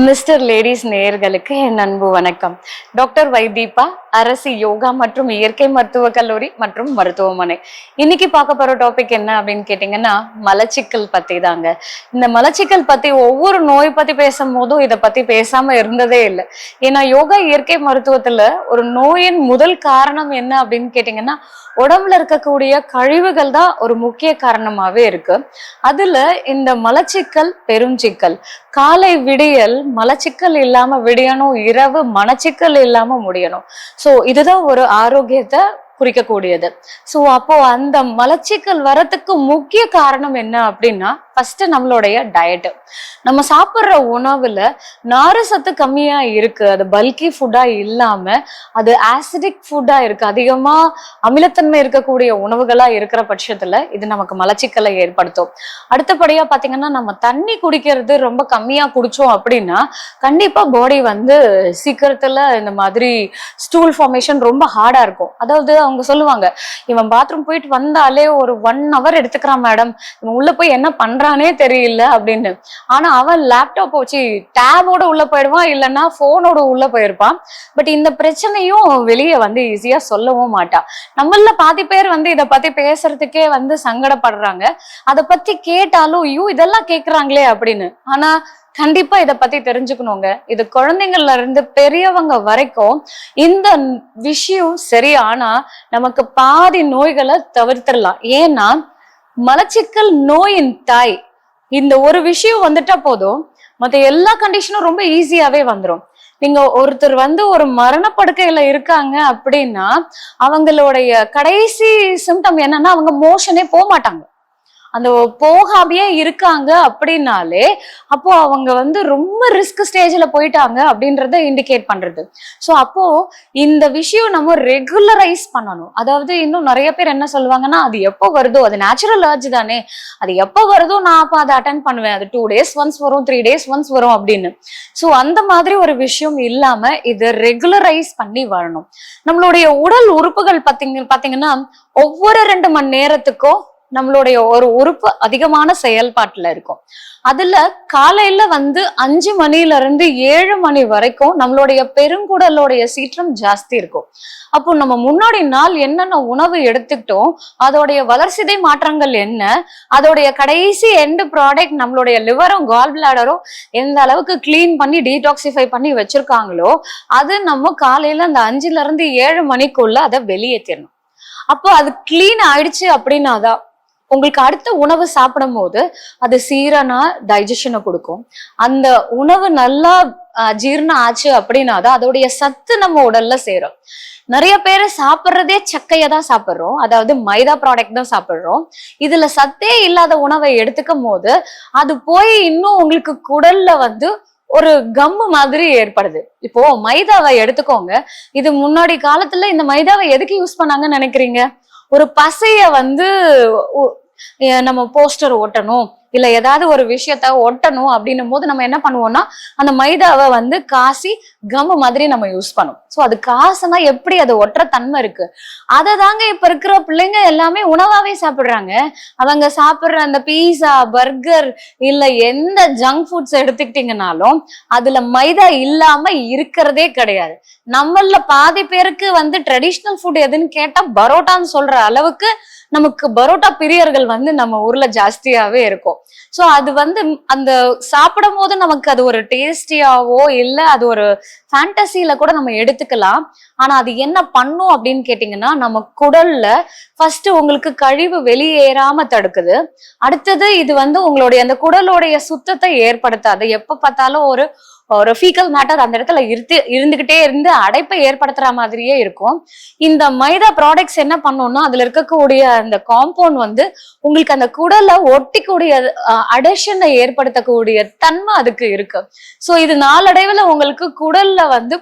Mister ladies நேயர்களுக்கு என் அன்பு வணக்கம். டாக்டர் வைதீபா, அரசு யோகா மற்றும் இயற்கை மருத்துவ கல்லூரி மற்றும் மருத்துவமனை. இன்னைக்கு பார்க்க போற டாபிக் என்ன அப்படின்னு கேட்டீங்கன்னா, மலச்சிக்கல் பத்தி தாங்க. இந்த மலச்சிக்கல் பத்தி ஒவ்வொரு நோய் பத்தி பேசும் போதும் இதை பத்தி பேசாம இருந்ததே இல்லை. ஏன்னா யோகா இயற்கை மருத்துவத்துல ஒரு நோயின் முதல் காரணம் என்ன அப்படின்னு கேட்டீங்கன்னா, உடம்புல இருக்கக்கூடிய கழிவுகள் தான் ஒரு முக்கிய காரணமாவே இருக்கு. அதுல இந்த மலச்சிக்கல் பெருஞ்சிக்கல். காலை விடியல் மலச்சிக்கல் இல்லாம விடியணும், இரவு மனச்சிக்கல் இல்லாம முடியணும். சோ இதுதான் ஒரு ஆரோக்கியத்தை குறிக்கக்கூடியது. சோ அப்போ அந்த மலச்சிக்கல் வரத்துக்கு முக்கிய காரணம் என்ன அப்படின்னா, ஃபர்ஸ்ட் நம்மளுடைய டயட். நம்ம சாப்பிட்ற உணவுல நாறு சத்து கம்மியா இருக்கு, அது பல்கி ஃபுட்டா இல்லாம அது ஆசிடிக் ஃபுட்டா இருக்கு, அதிகமா அமிலத்தன்மை இருக்கக்கூடிய உணவுகளா இருக்கிற பட்சத்துல இது நமக்கு மலச்சிக்கலை ஏற்படுத்தும். அடுத்தபடியா பாத்தீங்கன்னா, நம்ம தண்ணி குடிக்கிறது ரொம்ப கம்மியா குடிச்சோம் அப்படின்னா கண்டிப்பா பாடி சீக்கிரத்துல இந்த மாதிரி ஸ்டூல் ஃபார்மேஷன் ரொம்ப ஹார்டா இருக்கும். அதாவது அவங்க சொல்லுவாங்க, இவன் பாத்ரூம் போயிட்டு வந்தாலே ஒரு 1 hour எடுத்துக்கிறான் மேடம், இவன் உள்ள போய் என்ன பண்றானே தெரியல அப்படின்னு. ஆனா அவன் லேப்டாப் வச்சு டேபோட உள்ள போயிடுவான், இல்லைன்னா போனோட உள்ள போயிருப்பான். பட் இந்த பிரச்சனையும் வெளியே ஈஸியா சொல்லவும் மாட்டான். நம்மள பாதி பேர் இதை பத்தி பேசுறதுக்கே சங்கடப்படுறாங்க. அதை பத்தி கேட்டாலும் ஐயோ இதெல்லாம் கேக்குறாங்களே அப்படின்னு. ஆனா கண்டிப்பா இதை பத்தி தெரிஞ்சுக்கணுங்க. இது குழந்தைங்கள்ல இருந்து பெரியவங்க வரைக்கும் இந்த விஷயம் சரியானா நமக்கு பாதி நோய்களை தவிர்த்திடலாம். ஏன்னா மலச்சிக்கல் நோயின் தாய். இந்த ஒரு விஷயம் வந்துட்டா போதும், மத்த எல்லா கண்டிஷனும் ரொம்ப ஈஸியாவே வந்துடும். நீங்க ஒருத்தர் ஒரு மரணப்படுக்கையில இருக்காங்க அப்படின்னா அவங்களுடைய கடைசி சிம்டம் என்னன்னா, அவங்க மோஷனே போக மாட்டாங்க. அந்த போகாமையே இருக்காங்க அப்படின்னாலே அப்போ அவங்க ரொம்ப ரிஸ்க் ஸ்டேஜ்ல போயிட்டாங்க அப்படின்றத இண்டிகேட் பண்றது. சோ அப்போ இந்த விஷயம் நம்ம ரெகுலரைஸ் பண்ணணும். அதாவது இன்னும் நிறைய பேர் என்ன சொல்லுவாங்கன்னா, அது எப்போ வருதோ, அது நேச்சுரல் அர்ஜ் தானே, அது எப்போ வருதோ நான் அப்ப அதை அட்டென்ட் பண்ணுவேன், அது 2 days ஒன்ஸ் வரும், 3 days ஒன்ஸ் வரும் அப்படின்னு. சோ அந்த மாதிரி ஒரு விஷயம் இல்லாம இதை ரெகுலரைஸ் பண்ணி வரணும். நம்மளுடைய உடல் உறுப்புகள் பாத்தீங்கன்னா ஒவ்வொரு 2 மணி நேரத்துக்கும் நம்மளுடைய ஒரு உறுப்பு அதிகமான செயல்பாட்டுல இருக்கும். அதுல காலையில 5 மணில இருந்து 7 மணி வரைக்கும் நம்மளுடைய பெருங்குடலுடைய சீற்றம் ஜாஸ்தி இருக்கும். அப்போ நம்ம முன்னாடி நாள் என்னென்ன உணவு எடுத்துக்கிட்டோம், அதோடைய வளர்சிதை மாற்றங்கள் என்ன, அதோடைய கடைசி எண்ட் ப்ராடக்ட் நம்மளுடைய லிவரும் கால் பிளாடரும் எந்த அளவுக்கு கிளீன் பண்ணி டீடாக்சிஃபை பண்ணி வச்சிருக்காங்களோ அது நம்ம காலையில அந்த 5ல இருந்து 7 மணிக்குள்ள அதை வெளியேற்றணும். அப்போ அது கிளீன் ஆயிடுச்சு அப்படின்னாதான் உங்களுக்கு அடுத்த உணவு சாப்பிடும் போது அது சீரான டைஜஷனை கொடுக்கும். அந்த உணவு நல்லா ஜீரணம் ஆச்சு அப்படின்னாதான் அதோடைய சத்து நம்ம உடல்ல சேரும். நிறைய பேர் சாப்பிட்றதே சக்கையை தான் சாப்பிட்றோம், அதாவது மைதா ப்ராடக்ட் தான் சாப்பிட்றோம். இதுல சத்தே இல்லாத உணவை எடுத்துக்கும் போது அது போய் இன்னும் உங்களுக்கு குடல்ல ஒரு கம்மு மாதிரி ஏற்படுது. இப்போ மைதாவை எடுத்துக்கோங்க. இது முன்னாடி காலத்துல இந்த மைதாவை எதுக்கு யூஸ் பண்ணாங்கன்னு நினைக்கிறீங்க? ஒரு பசைய நம்ம போஸ்டர் ஒட்டணும், இல்ல ஏதாவது ஒரு விஷயத்த ஒட்டணும் அப்படின்னும் போது நம்ம என்ன பண்ணுவோம்னா அந்த மைதாவை காசி கம்மு மாதிரி நம்ம யூஸ் பண்ணுவோம். சோ அது காசுனா எப்படி அது ஒட்டுற தன்மை இருக்கு. அதை தாங்க இப்ப இருக்கிற பிள்ளைங்க எல்லாமே உணவாவே சாப்பிடுறாங்க. அவங்க சாப்பிடுற அந்த பீஸா, பர்கர், இல்ல எந்த ஜங்க் ஃபுட்ஸ் எடுத்துக்கிட்டீங்கன்னாலும் அதுல மைதா இல்லாம இருக்கிறதே கிடையாது. நம்மள பாதி பேருக்கு ட்ரெடிஷ்னல் ஃபுட் எதுன்னு கேட்டா பரோட்டான்னு சொல்ற அளவுக்கு நமக்கு பரோட்டா பிரியர்கள் நம்ம ஊர்ல ஜாஸ்தியாவே இருக்கும். சோ அது அந்த சாப்பிடும் போது நமக்கு அது ஒரு டேஸ்டியாவோ இல்ல அது ஒரு ஃபேண்டசியில கூட நம்ம எடுத்துக்கலாம். ஆனா அது என்ன பண்ணும் அப்படின்னு கேட்டீங்கன்னா, நம்ம குடல்ல ஃபர்ஸ்ட் உங்களுக்கு கழிவு வெளியேறாம தடுக்குது. அடுத்தது இது உங்களுடைய அந்த குடலுடைய சுத்தத்தை ஏற்படுத்தாது. எப்ப பார்த்தாலும் ஒரு ஃபீக்கல் மேட்டர் அந்த இடத்துல இருந்துகிட்டே இருந்து அடைப்பை ஏற்படுத்துற மாதிரியே இருக்கும். இந்த மைதா ப்ராடக்ட்ஸ் என்ன பண்ணும்னா அதுல இருக்கக்கூடிய அந்த காம்பவுண்ட் உங்களுக்கு அந்த குடலை ஒட்டிக்கூடிய அடேஷனை ஏற்படுத்தக்கூடிய தன்மை அதுக்கு இருக்கு. சோ இது நாளடைவுல உங்களுக்கு குடல்ல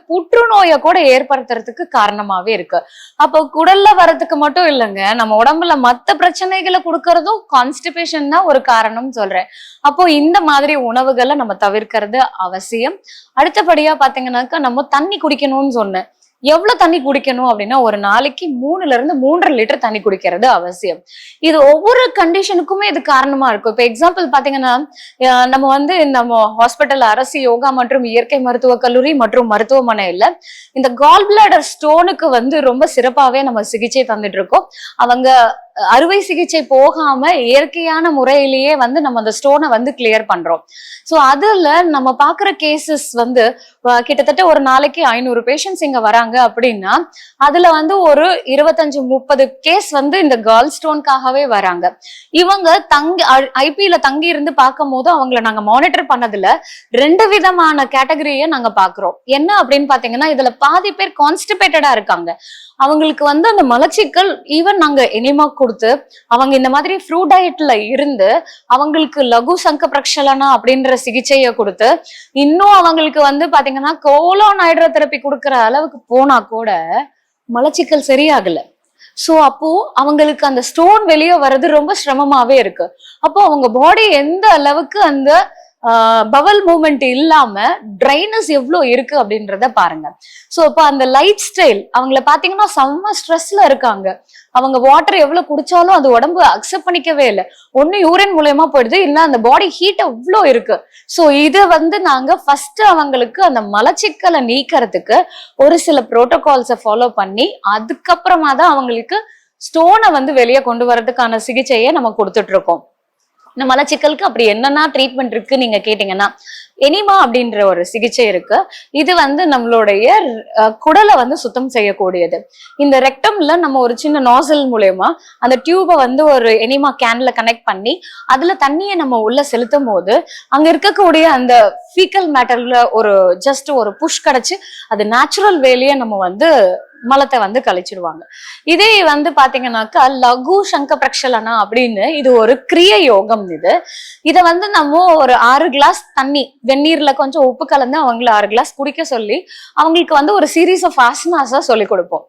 புற்றுநோயை கூட ஏற்படுத்துறதுக்கு காரணமாவே இருக்கு. அப்போ குடல்ல வரதுக்கு மட்டும் இல்லைங்க, நம்ம உடம்புல மத்த பிரச்சனைகளை கொடுக்கறதும் கான்ஸ்டிபேஷன் தான் ஒரு காரணம் சொல்றேன். அப்போ இந்த மாதிரி உணவுகளை நம்ம தவிர்க்கிறது அவசியம். அடுத்தபடியா பாத்தீங்கன்னாக்கா நம்ம தண்ணி குடிக்கணும்னு சொன்னேன். எவ்வளவு தண்ணி குடிக்கணும் அப்படின்னா ஒரு நாளைக்கு 3 to 3.5 லிட்டர் தண்ணி குடிக்கிறது அவசியம். இது ஒவ்வொரு கண்டிஷனுக்குமே இது காரணமா இருக்கும். இப்ப எக்ஸாம்பிள் பாத்தீங்கன்னா நம்ம ஹாஸ்பிட்டல் அரசு யோகா மற்றும் இயற்கை மருத்துவ கல்லூரி மற்றும் மருத்துவமனையில இந்த கால் பிளாடர் ஸ்டோனுக்கு ரொம்ப சிறப்பாவே நம்ம சிகிச்சை தந்துட்டு இருக்கோம். அவங்க அறுவை சிகிச்சை போகாம இயற்கையான முறையிலேயே நம்ம அந்த ஸ்டோனை கிளியர் பண்றோம். சோ அதுல நம்ம பாக்குற கேசஸ் கிட்டத்தட்ட ஒரு நாளைக்கு 500 பேஷண்ட்ஸ் இங்க வராங்க அப்படின்னா அதுல ஒரு 25-30 கேஸ் இந்த கால் ஸ்டோனுக்காகவே வராங்க. இவங்க ஐபில தங்கி இருந்து பார்க்கும் போது அவங்கள நாங்க மானிட்டர் பண்ணதுல 2 விதமான கேட்டகரியை நாங்க பாக்குறோம். என்ன அப்படின்னு பாத்தீங்கன்னா இதுல பாதி பேர் கான்ஸ்டிபேட்டடா இருக்காங்க. அவங்களுக்கு அந்த மலச்சிக்கல் ஈவன் நாங்க எனிமா கொடுத்து அவங்க இந்த மாதிரி ஃப்ரூட் டயட்ல இருந்து அவங்களுக்கு லகு சங்க பிரக்ஷலனா அப்படின்ற சிகிச்சையை கொடுத்து இன்னும் அவங்களுக்கு பாத்தீங்கன்னா கோலோன் ஹைட்ரோதெரப்பி கொடுக்குற அளவுக்கு போனா கூட மலச்சிக்கல் சரியாகல. சோ அப்போ அவங்களுக்கு அந்த ஸ்டோன் வெளியே வர்றது ரொம்ப சிரமமாவே இருக்கு. அப்போ அவங்க பாடி எந்த அளவுக்கு அந்த பவல் மூவ்மெண்ட் இல்லாம ட்ரைனஸ் எவ்வளவு இருக்கு அப்படின்றத பாருங்க. சோ இப்ப அந்த லைஃப் ஸ்டைல் அவங்கள பாத்தீங்கன்னா செம்ம ஸ்ட்ரெஸ்ல இருக்காங்க. அவங்க வாட்டர் எவ்வளவு குடிச்சாலும் அது உடம்பு அக்செப்ட் பண்ணிக்கவே இல்லை. ஒண்ணு யூரின் மூலயமா போயிடுது, இல்ல அந்த பாடி ஹீட் அவ்வளோ இருக்கு. சோ இதை நாங்க ஃபர்ஸ்ட் அவங்களுக்கு அந்த மலச்சிக்கலை நீக்கிறதுக்கு ஒரு சில புரோட்டோகால்ஸை ஃபாலோ பண்ணி அதுக்கப்புறமா தான் அவங்களுக்கு ஸ்டோனை வெளியே கொண்டு வர்றதுக்கான சிகிச்சையை நம்ம கொடுத்துட்டு இருக்கோம். இந்த மலச்சிக்கலுக்கு அப்படி என்னன்னா ட்ரீட்மெண்ட் இருக்கு நீங்க கேட்டீங்கன்னா எனிமா அப்படின்ற ஒரு சிகிச்சை இருக்கு. இது நம்மளுடைய குடலை சுத்தம் செய்யக்கூடியது. இந்த ரெக்டம்ல நம்ம ஒரு சின்ன நாசல் மூலயமா அந்த டியூபை ஒரு எனிமா கேன்ல கனெக்ட் பண்ணி அதுல தண்ணியை நம்ம உள்ள செலுத்தும் போது அங்க இருக்கக்கூடிய அந்த ஃபீக்கல் மேட்டர்ல ஜஸ்ட் ஒரு புஷ் கிடைச்சு அது நேச்சுரல் வேலையை நம்ம மலத்தை கழிச்சிடுவாங்க. இதே பாத்தீங்கன்னாக்கா லகு சங்க பிரக்ஷலனா அப்படின்னு இது ஒரு கிரிய யோகம். இதை நம்ம ஒரு 6 கிளாஸ் தண்ணி வெந்நீர்ல கொஞ்சம் உப்பு கலந்து அவங்களை 6 கிளாஸ் குடிக்க சொல்லி அவங்களுக்கு ஒரு சீரீஸ் ஆஃப் ஆசனாஸா சொல்லி கொடுப்போம்.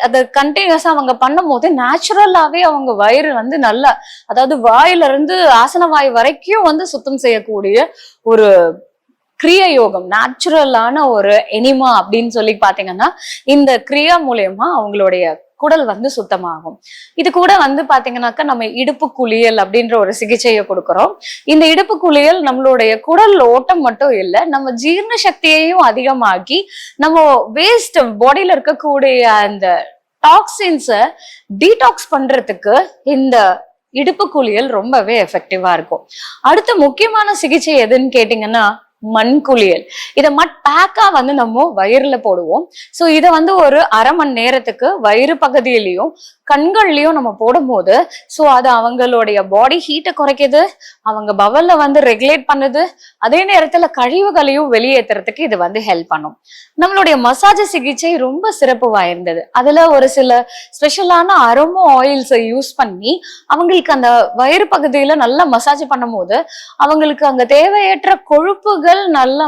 அதை கண்டினியூஸா அவங்க பண்ணும் போது நேச்சுரலாவே அவங்க வயிறு நல்லா, அதாவது வாயில இருந்து ஆசன வாய் வரைக்கும் சுத்தம் செய்யக்கூடிய ஒரு கிரியா யோகம், நேச்சுரலான ஒரு எனிமா அப்படின்னு சொல்லி பாத்தீங்கன்னா இந்த கிரியா மூலயமா அவங்களுடைய குடல் சுத்தமாகும். இது கூட பாத்தீங்கன்னாக்கா நம்ம இடுப்பு குளியல் அப்படின்ற ஒரு சிகிச்சையை கொடுக்குறோம். இந்த இடுப்பு குளியல் நம்மளுடைய குடல் ஓட்டம் மட்டும் இல்லை, நம்ம ஜீரண சக்தியையும் அதிகமாக்கி நம்ம வேஸ்ட் பாடியில இருக்கக்கூடிய அந்த டாக்ஸின்ஸை டீடாக்ஸ் பண்றதுக்கு இந்த இடுப்பு குளியல் ரொம்பவே எஃபெக்டிவா இருக்கும். அடுத்த முக்கியமான சிகிச்சை எதுன்னு கேட்டீங்கன்னா மண் குளியல். இதை பேக்கா நம்ம வயிறுல போடுவோம். சோ இதை ஒரு அரை மணி நேரத்துக்கு வயிறு பகுதியிலையும் கண்கள்லயும் நம்ம போடும் போது சோ அது அவங்களுடைய பாடி ஹீட்டை குறைக்குது, அவங்க பவல்ல ரெகுலேட் பண்ணுது, அதே நேரத்துல கழிவுகளையும் வெளியேற்றுறதுக்கு இது ஹெல்ப் பண்ணும். நம்மளுடைய மசாஜ் சிகிச்சை ரொம்ப சிறப்பு வாய்ந்தது. அதுல ஒரு சில ஸ்பெஷலான அரோமா ஆயில்ஸை யூஸ் பண்ணி அவங்களுக்கு அந்த வயிறு பகுதியில நல்லா மசாஜ் பண்ணும் போது அவங்களுக்கு அங்க தேவையற்ற கொழுப்புகள் நல்லா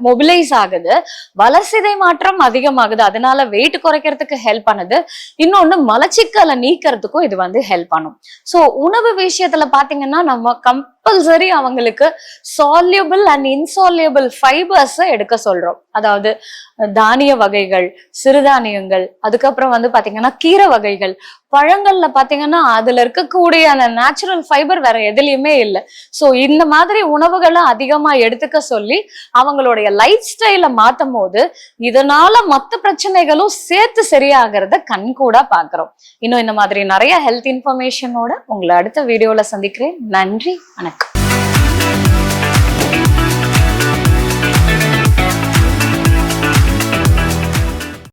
மொபிலைஸ் ஆகுது, வளர்சிதை மாற்றம் அதிகமாகுது, அதனால வெயிட் குறைக்கிறதுக்கு ஹெல்ப் பண்ணுது. இன்னொன்னு மலச்சிக்கலை நீக்கிறதுக்கும் இது ஹெல்ப் பண்ணும். சோ உணவு விஷயத்துல பாத்தீங்கன்னா நம்ம கம்பல்சரி அவங்களுக்கு சால்யூபிள் அண்ட் இன்சால்யூபிள் ஃபைபர்ஸ் எடுக்க சொல்றோம். அதாவது தானிய வகைகள், சிறுதானியங்கள், அதுக்கப்புறம் பாத்தீங்கன்னா கீரை வகைகள், பழங்கள்ல பாத்தீங்கன்னா அதுல இருக்கக்கூடிய அந்த நேச்சுரல் ஃபைபர் வேற எதுலயுமே இல்லை. சோ இந்த மாதிரி உணவுகளை அதிகமா எடுத்துக்க சொல்லி அவங்களுடைய லைஃப் ஸ்டைல மாத்தும் போது இதனால மத்த பிரச்சனைகளும் சேர்த்து சரியாகிறத கண்கூடா பாக்குறோம். இன்னும் இந்த மாதிரி நிறைய ஹெல்த் இன்ஃபர்மேஷனோட உங்களை அடுத்த வீடியோல சந்திக்கிறேன். நன்றி, வணக்கம்.